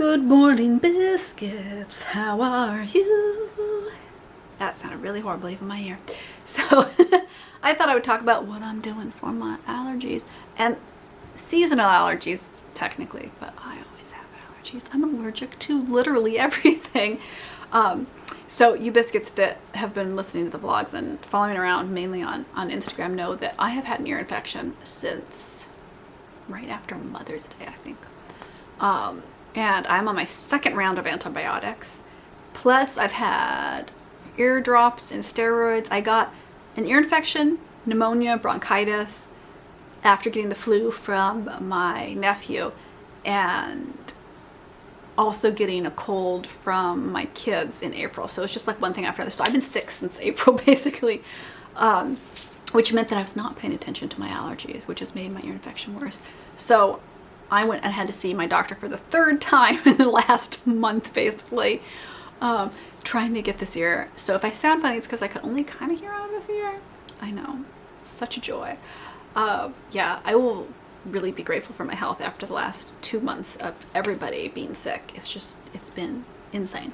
Good morning, biscuits. How are you? That sounded really horrible even in my ear. So I thought I would talk about what I'm doing for my allergies and seasonal allergies, technically, but I always have allergies. I'm allergic to literally everything. So you biscuits that have been listening to the vlogs and following around mainly on Instagram know that I have had an ear infection since right after Mother's Day, I think. And I'm on my second round of antibiotics. Plus I've had ear drops and steroids. I got an ear infection, pneumonia, bronchitis after getting the flu from my nephew, and also getting a cold from my kids in April. So it's just like one thing after another. So I've been sick since April basically, which meant that I was not paying attention to my allergies, which has made my ear infection worse. So I went and had to see my doctor for the third time in the last month basically, trying to get this ear. So if I sound funny, it's because I could only kind of hear out of this ear. I know, such a joy. Yeah, I will really be grateful for my health after the last 2 months of everybody being sick. It's been insane.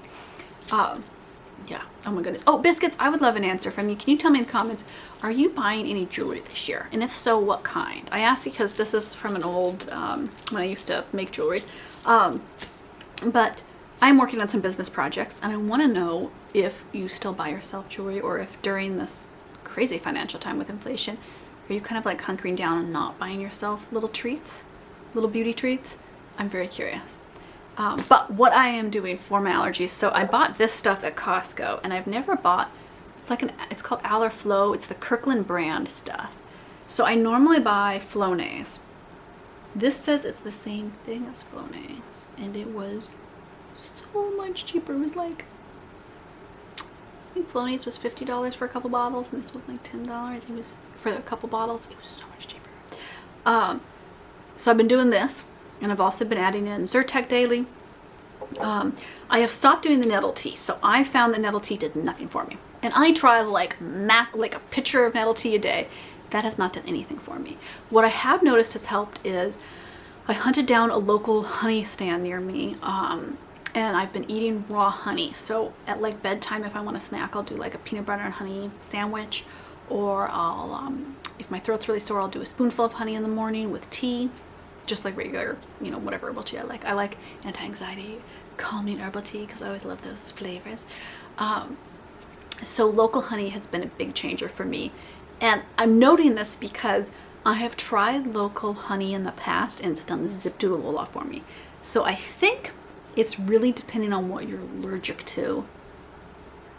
Yeah, oh my goodness. Oh, biscuits, I would love an answer from you. Can you tell me in the comments, are you buying any jewelry this year? And if so, what kind? I ask because this is from an old, when I used to make jewelry. But I'm working on some business projects and I want to know if you still buy yourself jewelry, or if during this crazy financial time with inflation, are you kind of like hunkering down and not buying yourself little treats, little beauty treats? I'm very curious. But what I am doing for my allergies, so I bought this stuff at Costco and I've never bought, it's called Allerflow. It's the Kirkland brand stuff. So I normally buy Flonase. This says it's the same thing as Flonase and it was so much cheaper. It was like, I think Flonase was $50 for a couple bottles and this was like $10. It was for a couple bottles. It was so much cheaper. So I've been doing this, and I've also been adding in Zyrtec daily. I have stopped doing the nettle tea. So I found that nettle tea did nothing for me. And I tried like a pitcher of nettle tea a day. That has not done anything for me. What I have noticed has helped is I hunted down a local honey stand near me. And I've been eating raw honey. So at like bedtime, if I want a snack, I'll do like a peanut butter and honey sandwich, or I'll, if my throat's really sore, I'll do a spoonful of honey in the morning with tea, just like regular, you know, whatever herbal tea I like. I like anti-anxiety, calming herbal tea because I always love those flavors. So local honey has been a big changer for me. And I'm noting this because I have tried local honey in the past and it's done the zip-do-a-lola for me. So I think it's really depending on what you're allergic to,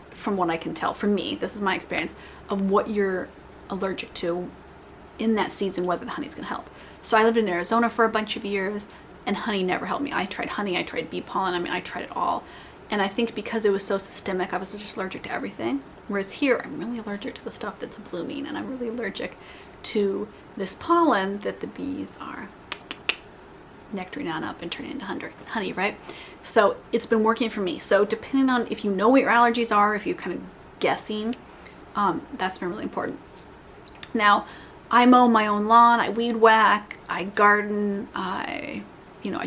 from what I can tell. For me, this is my experience of what you're allergic to in that season, whether the honey's gonna help. So I lived in Arizona for a bunch of years and honey never helped me. I tried honey, I tried bee pollen, I mean, I tried it all. And I think because it was so systemic, I was just allergic to everything. Whereas here, I'm really allergic to the stuff that's blooming, and I'm really allergic to this pollen that the bees are nectaring on up and turning into honey, right? So it's been working for me. So depending on if you know what your allergies are, if you're kind of guessing, that's been really important. Now, I mow my own lawn, I weed whack, I garden, I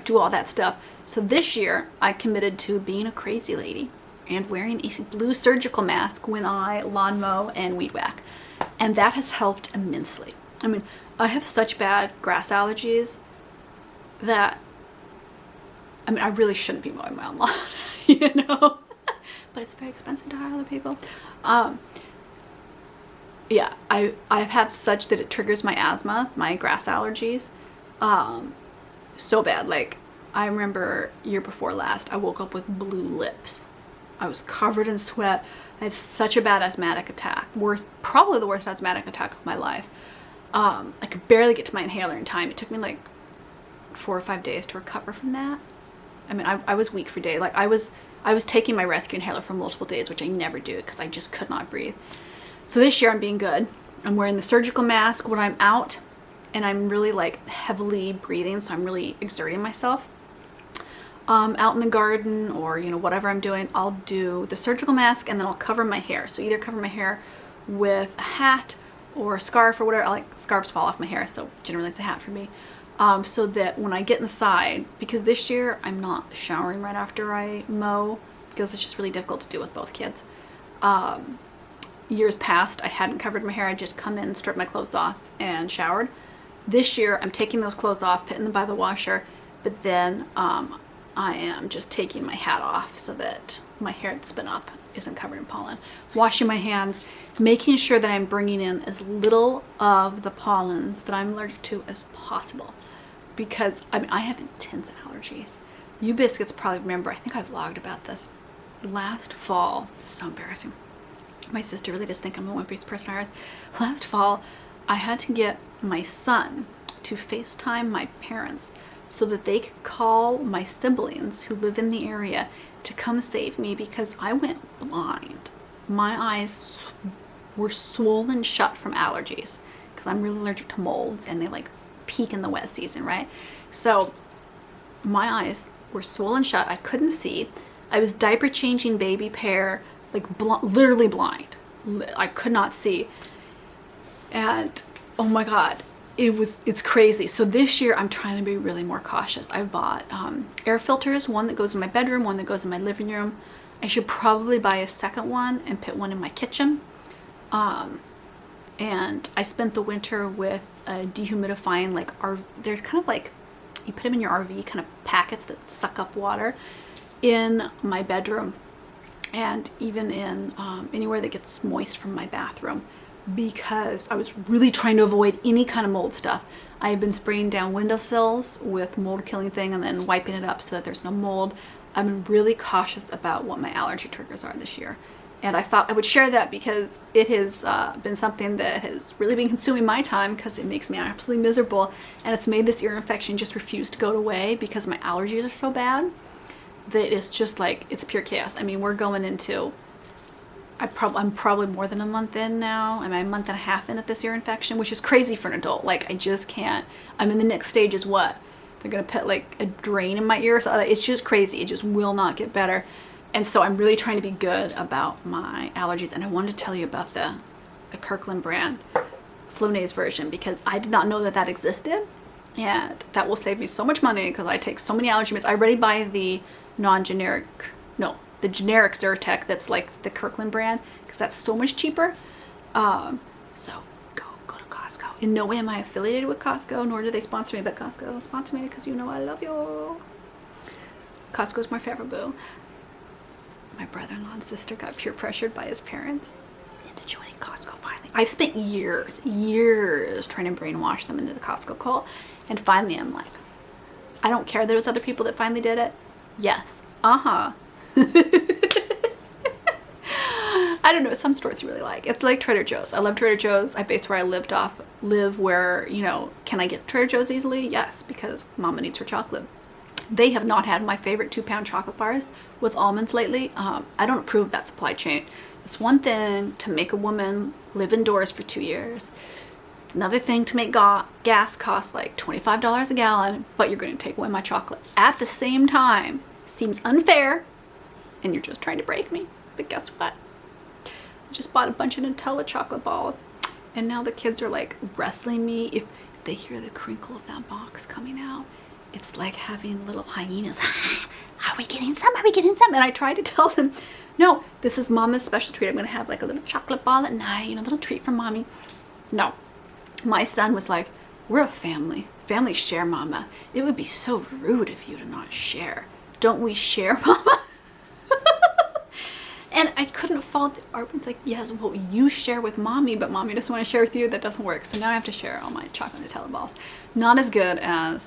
do all that stuff. So this year I committed to being a crazy lady and wearing a blue surgical mask when I lawn mow and weed whack. And that has helped immensely. I mean, I have such bad grass allergies that, I mean, I really shouldn't be mowing my own lawn, you know, but it's very expensive to hire other people. Yeah, I've had such that it triggers my asthma, my grass allergies, so bad. Like, I remember year before last, I woke up with blue lips. I was covered in sweat. I had such a bad asthmatic attack. Probably the worst asthmatic attack of my life. I could barely get to my inhaler in time. It took me like 4 or 5 days to recover from that. I mean, I was weak for days. Like I was taking my rescue inhaler for multiple days, which I never do because I just could not breathe. So this year I'm being good. I'm wearing the surgical mask when I'm out and I'm really like heavily breathing. So I'm really exerting myself. Out in the garden or, you know, whatever I'm doing, I'll do the surgical mask and then I'll cover my hair. So either cover my hair with a hat or a scarf or whatever. I like scarves fall off my hair. So generally it's a hat for me. so that when I get inside, because this year I'm not showering right after I mow because it's just really difficult to do with both kids. Years past, I hadn't covered my hair. I just come in, stripped my clothes off, and showered. This year, I'm taking those clothes off, putting them by the washer, but then I am just taking my hat off so that my hair that's been up isn't covered in pollen. Washing my hands, making sure that I'm bringing in as little of the pollens that I'm allergic to as possible. Because, I mean, I have intense allergies. You biscuits probably remember, I think I vlogged about this. Last fall, this is so embarrassing. My sister really does think I'm the wimpiest person on earth. Last fall, I had to get my son to FaceTime my parents so that they could call my siblings who live in the area to come save me because I went blind. My eyes were swollen shut from allergies because I'm really allergic to molds and they like peak in the wet season, right? So my eyes were swollen shut. I couldn't see. I was diaper changing baby Pear, like literally blind. I could not see. And oh my God, it's crazy. So this year I'm trying to be really more cautious. I bought air filters, one that goes in my bedroom, one that goes in my living room. I should probably buy a second one and put one in my kitchen. And I spent the winter with dehumidifying, like there's kind of like, you put them in your RV, kind of packets that suck up water in my bedroom and even in anywhere that gets moist from my bathroom, because I was really trying to avoid any kind of mold stuff. I have been spraying down windowsills with mold killing thing and then wiping it up so that there's no mold. I've been really cautious about what my allergy triggers are this year. And I thought I would share that because it has been something that has really been consuming my time because it makes me absolutely miserable. And it's made this ear infection just refuse to go away because my allergies are so bad that it's just like, it's pure chaos. I mean, we're going into, I'm probably more than a month in now. I'm a month and a half in at this ear infection, which is crazy for an adult. Like, I just can't. I'm in the next stage is what? They're going to put like a drain in my ear. So it's just crazy. It just will not get better. And so I'm really trying to be good about my allergies. And I wanted to tell you about the Kirkland brand Flonase version because I did not know that that existed. And that will save me so much money because I take so many allergy meds. I already buy the non-generic, no, the generic Zyrtec that's like the Kirkland brand because that's so much cheaper. So go to Costco. In no way am I affiliated with Costco, nor do they sponsor me, but Costco sponsor me because you know I love you. Costco's my favorite boo. My brother-in-law and sister got peer pressured by his parents into joining Costco finally. I've spent years trying to brainwash them into the Costco cult, and finally I'm like, I don't care there was other people that finally did it. Yes. I don't know, some stores you really like. It's like Trader Joe's. I love Trader Joe's. I base where I live where, you know, can I get Trader Joe's easily? Yes, because mama needs her chocolate. They have not had my favorite 2-pound chocolate bars with almonds lately. I don't approve of that supply chain. It's one thing to make a woman live indoors for 2 years. It's another thing to make gas cost like $25 a gallon, but you're going to take away my chocolate at the same time. Seems unfair, and you're just trying to break me. But guess what? I just bought a bunch of Nutella chocolate balls, and now the kids are like wrestling me. If they hear the crinkle of that box coming out, it's like having little hyenas. Are we getting some? Are we getting some? And I try to tell them, no, this is mama's special treat. I'm going to have like a little chocolate ball at night, you know, a little treat from mommy. No. My son was like, we're a family. Families share, mama. It would be so rude of you to not share. Don't we share, mama? And I couldn't fault the argument. It's like, yes, well, you share with mommy, but mommy doesn't want to share with you. That doesn't work. So now I have to share all my chocolate Nutella balls. Not as good as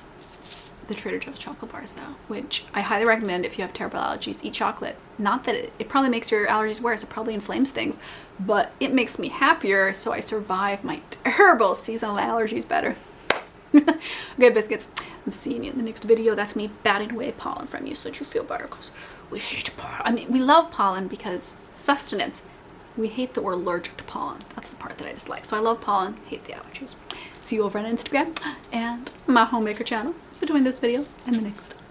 the Trader Joe's chocolate bars though, which I highly recommend if you have terrible allergies, eat chocolate. Not that it probably makes your allergies worse, it probably inflames things, but it makes me happier so I survive my terrible seasonal allergies better. Okay, biscuits, I'm seeing you in the next video. That's me batting away pollen from you so that you feel better because we hate pollen. I mean, we love pollen because sustenance. We hate that we're allergic to pollen. That's the part that I dislike. So I love pollen, hate the allergies. See you over on Instagram and my homemaker channel between this video and the next.